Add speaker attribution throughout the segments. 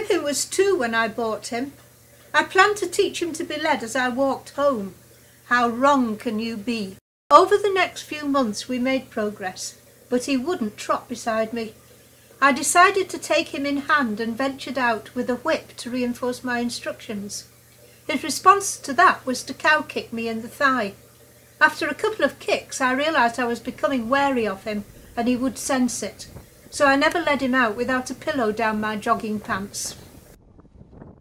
Speaker 1: Pippin was 2 when I bought him. I planned to teach him to be led as I walked home. How wrong can you be? Over the next few months we made progress, but he wouldn't trot beside me. I decided to take him in hand and ventured out with a whip to reinforce my instructions. His response to that was to cow kick me in the thigh. After a couple of kicks I realised I was becoming wary of him and he would sense it, so I never led him out without a pillow down my jogging pants.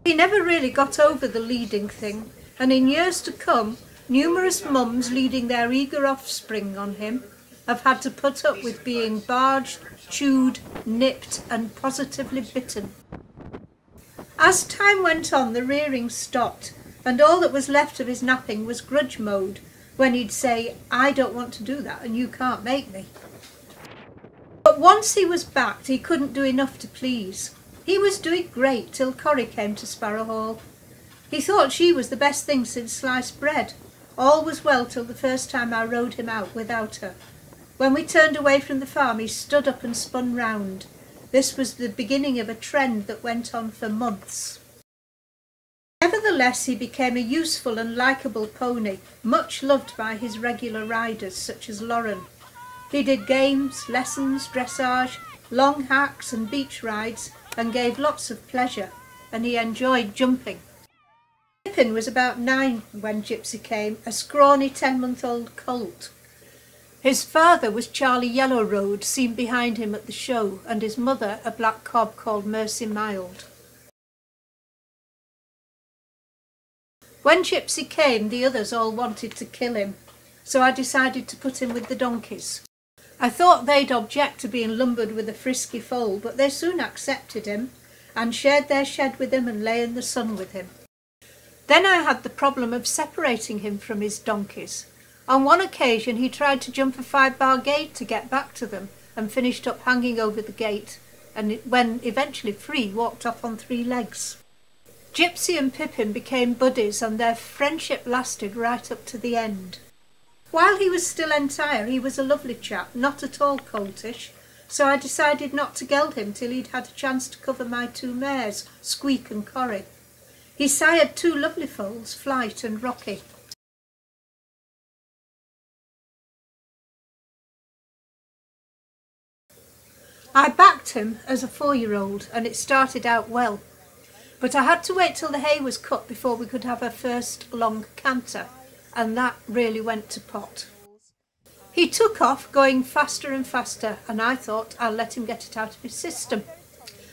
Speaker 1: He never really got over the leading thing, and in years to come numerous mums leading their eager offspring on him have had to put up with being barged, chewed, nipped and positively bitten. As time went on, the rearing stopped, and all that was left of his napping was grudge mode, when he'd say, "I don't want to do that and you can't make me." But once he was backed, he couldn't do enough to please. He was doing great till Corrie came to Sparrow Hall. He thought she was the best thing since sliced bread. All was well till the first time I rode him out without her. When we turned away from the farm, he stood up and spun round. This was the beginning of a trend that went on for months. Nevertheless, he became a useful and likeable pony, much loved by his regular riders, such as Lauren. He did games, lessons, dressage, long hacks and beach rides, and gave lots of pleasure, and he enjoyed jumping. Pippin was about 9 when Gypsy came, a scrawny 10-month-old colt. His father was Charlie Yellowroad, seen behind him at the show, and his mother a black cob called Mercy Mild. When Gypsy came, the others all wanted to kill him, so I decided to put him with the donkeys. I thought they'd object to being lumbered with a frisky foal, but they soon accepted him and shared their shed with him and lay in the sun with him. Then I had the problem of separating him from his donkeys. On one occasion he tried to jump a 5-bar gate to get back to them and finished up hanging over the gate, and when eventually free, walked off on 3 legs. Gypsy and Pippin became buddies and their friendship lasted right up to the end. While he was still entire, he was a lovely chap, not at all coltish, so I decided not to geld him till he'd had a chance to cover my 2 mares, Squeak and Corrie. He sired 2 lovely foals, Flight and Rocky. I backed him as a 4-year-old and it started out well, but I had to wait till the hay was cut before we could have our first long canter, and that really went to pot. He took off, going faster and faster, and I thought I'll let him get it out of his system.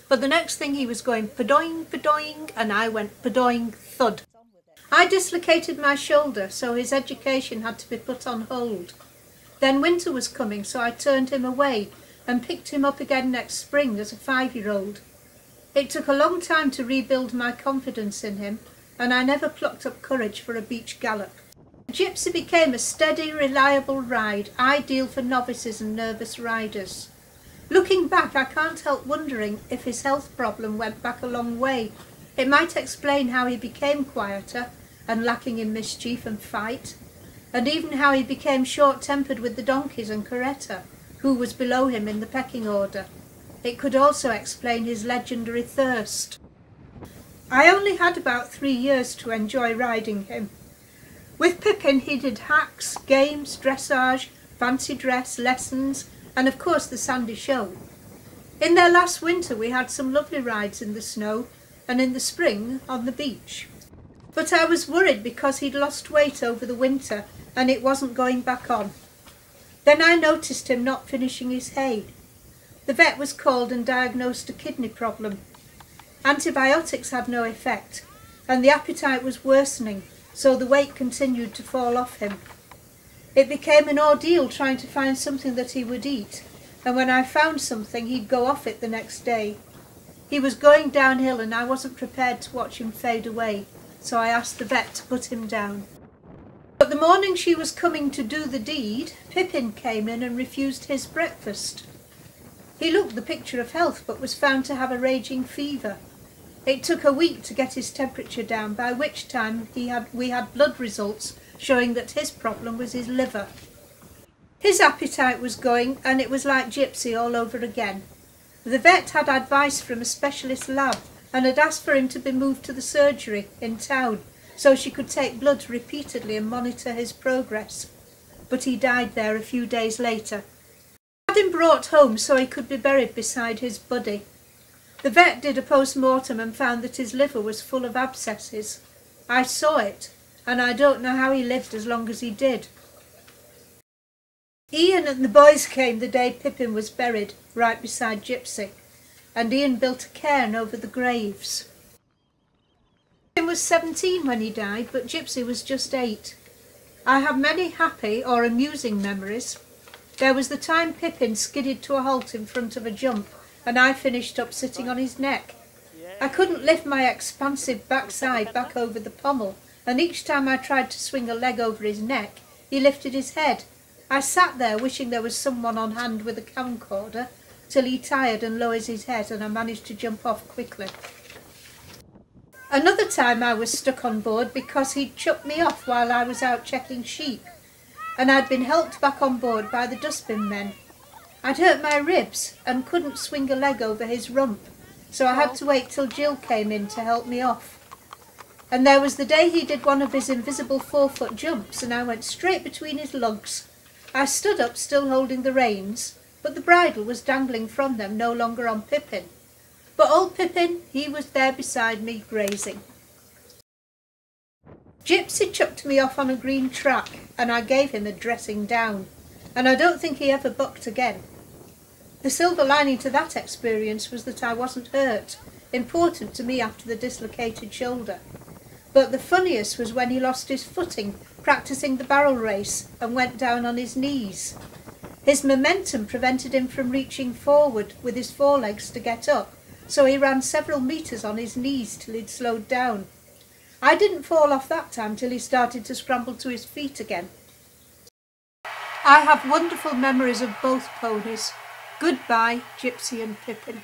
Speaker 1: But the next thing he was going padoing, padoing, and I went padoing thud. I dislocated my shoulder, so his education had to be put on hold. Then winter was coming, so I turned him away and picked him up again next spring as a 5-year-old. It took a long time to rebuild my confidence in him, and I never plucked up courage for a beach gallop. Gypsy became a steady, reliable ride, ideal for novices and nervous riders. Looking back, I can't help wondering if his health problem went back a long way. It might explain how he became quieter and lacking in mischief and fight, and even how he became short-tempered with the donkeys and Coretta, who was below him in the pecking order. It could also explain his legendary thirst. I only had about 3 years to enjoy riding him. With Pippin he did hacks, games, dressage, fancy dress, lessons, and of course the Sandy Show. In their last winter we had some lovely rides in the snow, and in the spring on the beach. But I was worried because he'd lost weight over the winter and it wasn't going back on. Then I noticed him not finishing his hay. The vet was called and diagnosed a kidney problem. Antibiotics had no effect, and the appetite was worsening, so the weight continued to fall off him. It became an ordeal trying to find something that he would eat, and when I found something he'd go off it the next day. He was going downhill and I wasn't prepared to watch him fade away, so I asked the vet to put him down. But the morning she was coming to do the deed, Pippin came in and refused his breakfast. He looked the picture of health but was found to have a raging fever. It took a week to get his temperature down, by which time we had blood results showing that his problem was his liver. His appetite was going and it was like Gypsy all over again. The vet had advice from a specialist lab and had asked for him to be moved to the surgery in town so she could take blood repeatedly and monitor his progress. But he died there a few days later. I had him brought home so he could be buried beside his buddy. The vet did a post-mortem and found that his liver was full of abscesses. I saw it, and I don't know how he lived as long as he did. Ian and the boys came the day Pippin was buried, right beside Gypsy, and Ian built a cairn over the graves. Pippin was 17 when he died, but Gypsy was just 8. I have many happy or amusing memories. There was the time Pippin skidded to a halt in front of a jump, and I finished up sitting on his neck. I couldn't lift my expansive backside back over the pommel, and each time I tried to swing a leg over his neck, he lifted his head. I sat there wishing there was someone on hand with a camcorder, till he tired and lowers his head and I managed to jump off quickly. Another time I was stuck on board because he'd chucked me off while I was out checking sheep, and I'd been helped back on board by the dustbin men. I'd hurt my ribs and couldn't swing a leg over his rump, so I had to wait till Jill came in to help me off. And there was the day he did one of his invisible 4-foot jumps and I went straight between his lugs. I stood up still holding the reins, but the bridle was dangling from them, no longer on Pippin. But old Pippin, he was there beside me, grazing. Gypsy chucked me off on a green track and I gave him a dressing down, and I don't think he ever bucked again. The silver lining to that experience was that I wasn't hurt, important to me after the dislocated shoulder. But the funniest was when he lost his footing practising the barrel race and went down on his knees. His momentum prevented him from reaching forward with his forelegs to get up, so he ran several metres on his knees till he'd slowed down. I didn't fall off that time till he started to scramble to his feet again. I have wonderful memories of both ponies. Goodbye, Gypsy and Pippin.